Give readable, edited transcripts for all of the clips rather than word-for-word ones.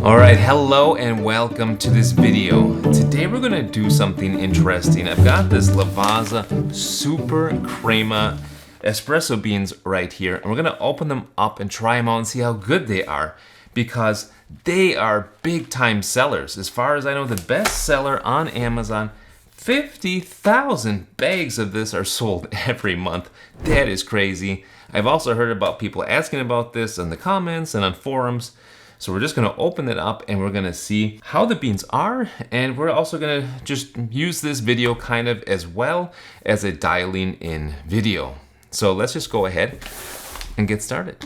All right, hello and welcome to this video. Today we're gonna do something interesting. I've got this Lavazza Super Crema espresso beans right here, and we're gonna open them up and try them out and see how good they are, because they are big time sellers. As far as I know, the best seller on Amazon. 50,000 bags of this are sold every month. That is crazy. I've also heard about people asking about this in the comments and on forums. So we're just gonna open it up and we're gonna see how the beans are, and we're also gonna just use this video kind of as well as a dialing in video. So let's just go ahead and get started.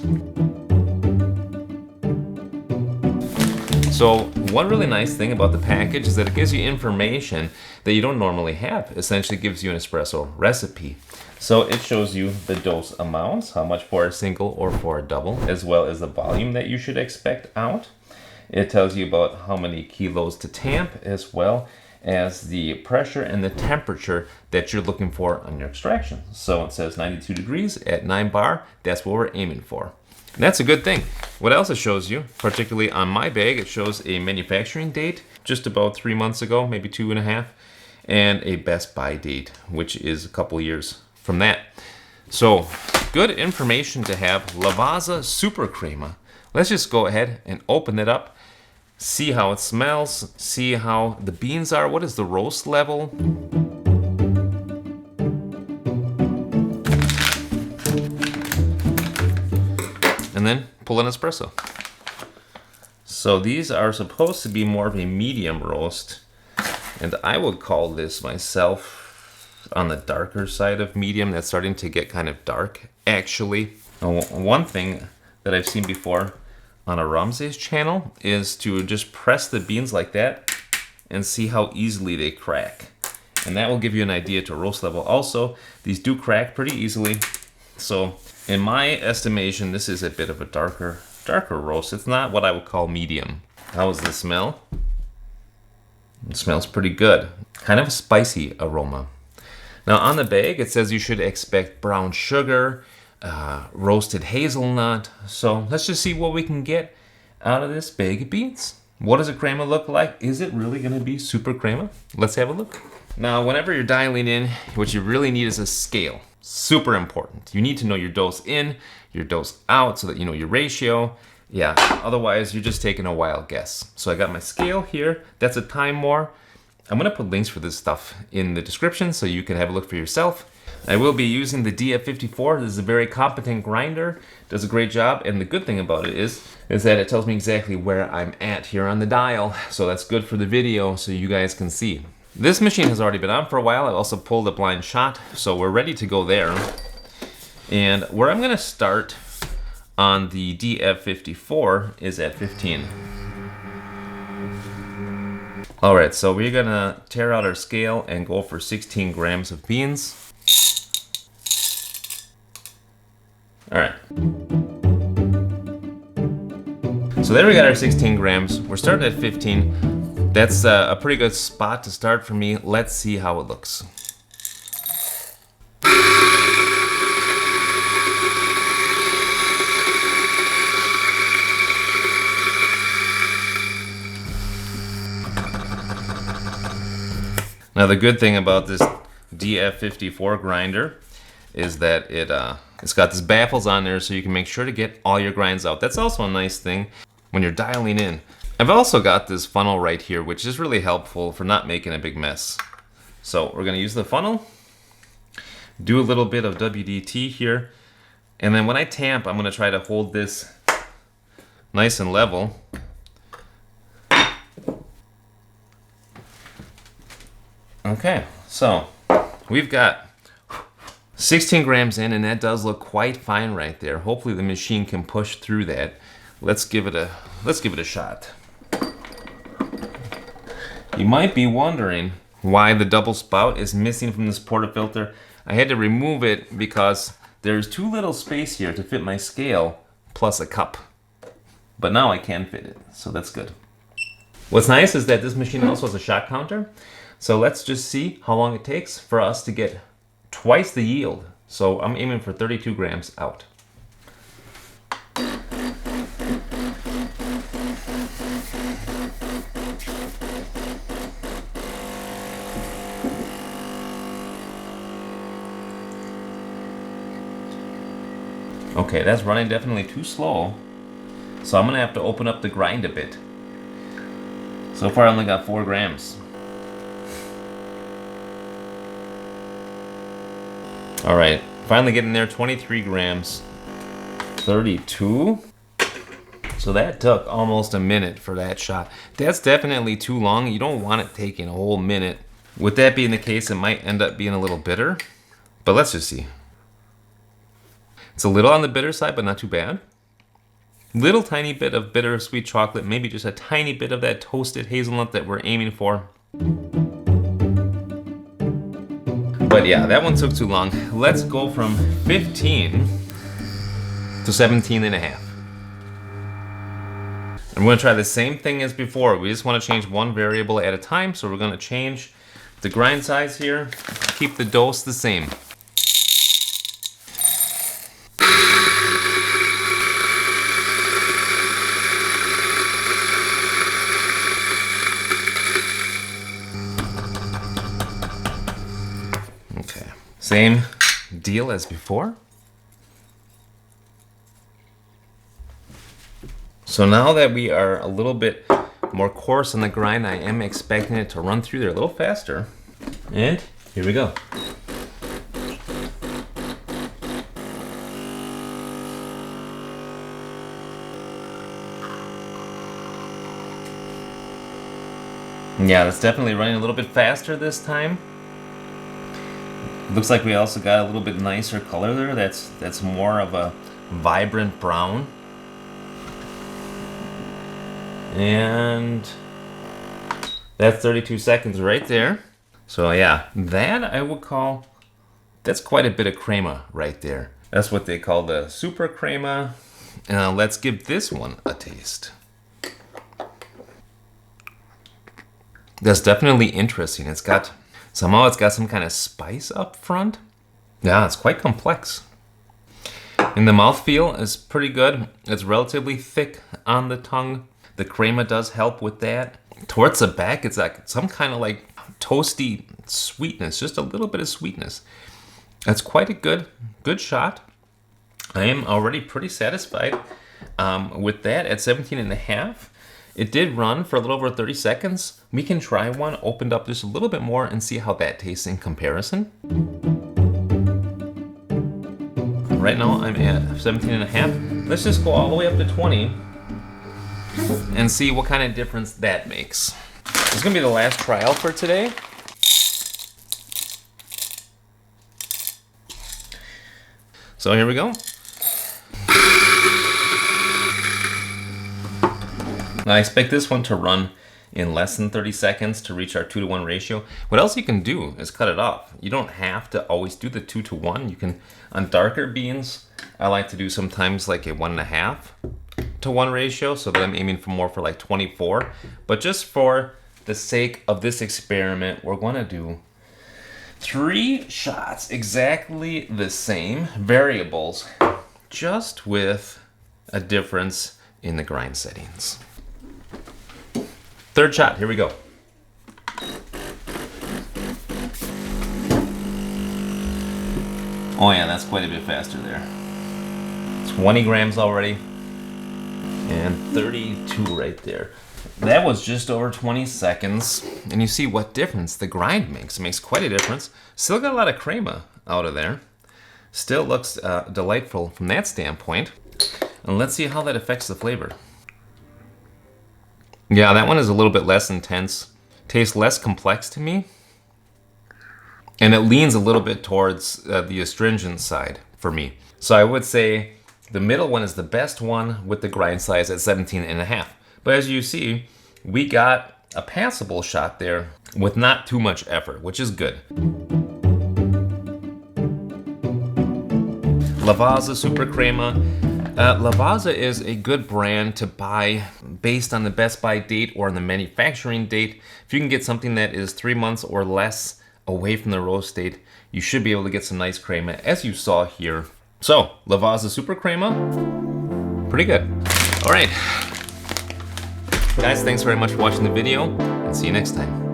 So one really nice thing about the package is that it gives you information that you don't normally have. It essentially gives you an espresso recipe. So it shows you the dose amounts, how much for a single or for a double, as well as the volume that you should expect out. It tells you about how many kilos to tamp, as well as the pressure and the temperature that you're looking for on your extraction. So it says 92 degrees at 9 bar. That's what we're aiming for. And that's a good thing. What else it shows you, particularly on my bag, it shows a manufacturing date, just about 3 months ago, maybe 2.5, and a best buy date, which is a couple years from that. So good information to have. Lavazza Super Crema. Let's just go ahead and open it up, see how it smells, see how the beans are, what is the roast level. And then pull an espresso. So these are supposed to be more of a medium roast, and I would call this myself on the darker side of medium. That's starting to get kind of dark, actually. One thing that I've seen before on a Ramsey's channel is to just press the beans like that and see how easily they crack. And that will give you an idea to roast level. Also, these do crack pretty easily. So in my estimation, this is a bit of a darker roast. It's not what I would call medium. How is the smell? It smells pretty good. Kind of a spicy aroma. Now on the bag, it says you should expect brown sugar, roasted hazelnut. So let's just see what we can get out of this bag of beans. What does a crema look like? Is it really gonna be super crema? Let's have a look. Now, whenever you're dialing in, what you really need is a scale. Super important. You need to know your dose in, your dose out, so that you know your ratio. Yeah, otherwise you're just taking a wild guess. So I got my scale here. That's a time more. I'm gonna put links for this stuff in the description so you can have a look for yourself. I will be using the DF54. This is a very competent grinder, does a great job, and the good thing about it is that it tells me exactly where I'm at here on the dial. So that's good for the video so you guys can see. This machine has already been on for a while. I also pulled a blind shot, so we're ready to go there. And where I'm gonna start on the DF54 is at 15. All right, so we're gonna tear out our scale and go for 16 grams of beans. All right. So there we got our 16 grams. We're starting at 15. That's a pretty good spot to start for me. Let's see how it looks. Now the good thing about this DF54 grinder is that it's got these baffles on there so you can make sure to get all your grinds out. That's also a nice thing when you're dialing in. I've also got this funnel right here, which is really helpful for not making a big mess. So we're gonna use the funnel, do a little bit of WDT here, and then when I tamp, I'm gonna try to hold this nice and level. Okay, so we've got 16 grams in, and that does look quite fine right there. Hopefully the machine can push through that. Let's give it a shot. You might be wondering why the double spout is missing from this portafilter. I had to remove it because there's too little space here to fit my scale plus a cup. But now I can fit it, so that's good. What's nice is that this machine also has a shot counter. So let's just see how long it takes for us to get twice the yield. So I'm aiming for 32 grams out. 32 Okay, that's running definitely too slow. So I'm gonna have to open up the grind a bit. So far I only got 4 grams. All right, finally getting there, 23 grams, 32. So that took almost a minute for that shot. That's definitely too long. You don't want it taking a whole minute. With that being the case, it might end up being a little bitter, but let's just see. It's a little on the bitter side, but not too bad. Little tiny bit of bittersweet chocolate, maybe just a tiny bit of that toasted hazelnut that we're aiming for. But yeah, that one took too long. Let's go from 15 to 17 and a half. And we're gonna try the same thing as before. We just wanna change one variable at a time. So we're gonna change the grind size here, keep the dose the same. Okay, same deal as before. So now that we are a little bit more coarse on the grind, I am expecting it to run through there a little faster. And here we go. Yeah, that's definitely running a little bit faster this time. Looks like we also got a little bit nicer color there. That's more of a vibrant brown. And that's 32 seconds right there. So yeah, that I would call, that's quite a bit of crema right there. That's what they call the super crema. Let's give this one a taste. That's definitely interesting. Somehow it's got some kind of spice up front. Yeah, it's quite complex. And the mouthfeel is pretty good. It's relatively thick on the tongue. The crema does help with that. Towards the back, it's like some kind of like toasty sweetness, just a little bit of sweetness. That's quite a good shot. I am already pretty satisfied with that at 17 and a half. It did run for a little over 30 seconds. We can try one, opened up just a little bit more and see how that tastes in comparison. Right now I'm at 17 and a half. Let's just go all the way up to 20 and see what kind of difference that makes. This is gonna be the last trial for today. So here we go. Now I expect this one to run in less than 30 seconds to reach our 2-to-1 ratio. What else you can do is cut it off. You don't have to always do the 2-to-1. You can, on darker beans, I like to do sometimes like a 1.5-to-1 ratio, so that I'm aiming for more for like 24. But just for the sake of this experiment, we're gonna do 3 shots, exactly the same variables, just with a difference in the grind settings. Third shot, here we go. Oh yeah, that's quite a bit faster there. 20 grams already, and 32 right there. That was just over 20 seconds, and you see what difference the grind makes. It makes quite a difference. Still got a lot of crema out of there. Still looks delightful from that standpoint. And let's see how that affects the flavor. Yeah, that one is a little bit less intense. Tastes less complex to me. And it leans a little bit towards the astringent side for me. So I would say the middle one is the best one with the grind size at 17 and a half. But as you see, we got a passable shot there with not too much effort, which is good. Lavazza Super Crema. Lavazza is a good brand to buy based on the best buy date or on the manufacturing date. If you can get something that is 3 months or less away from the roast date, you should be able to get some nice crema, as you saw here. So, Lavazza Super Crema, pretty good. All right. Guys, thanks very much for watching the video, and see you next time.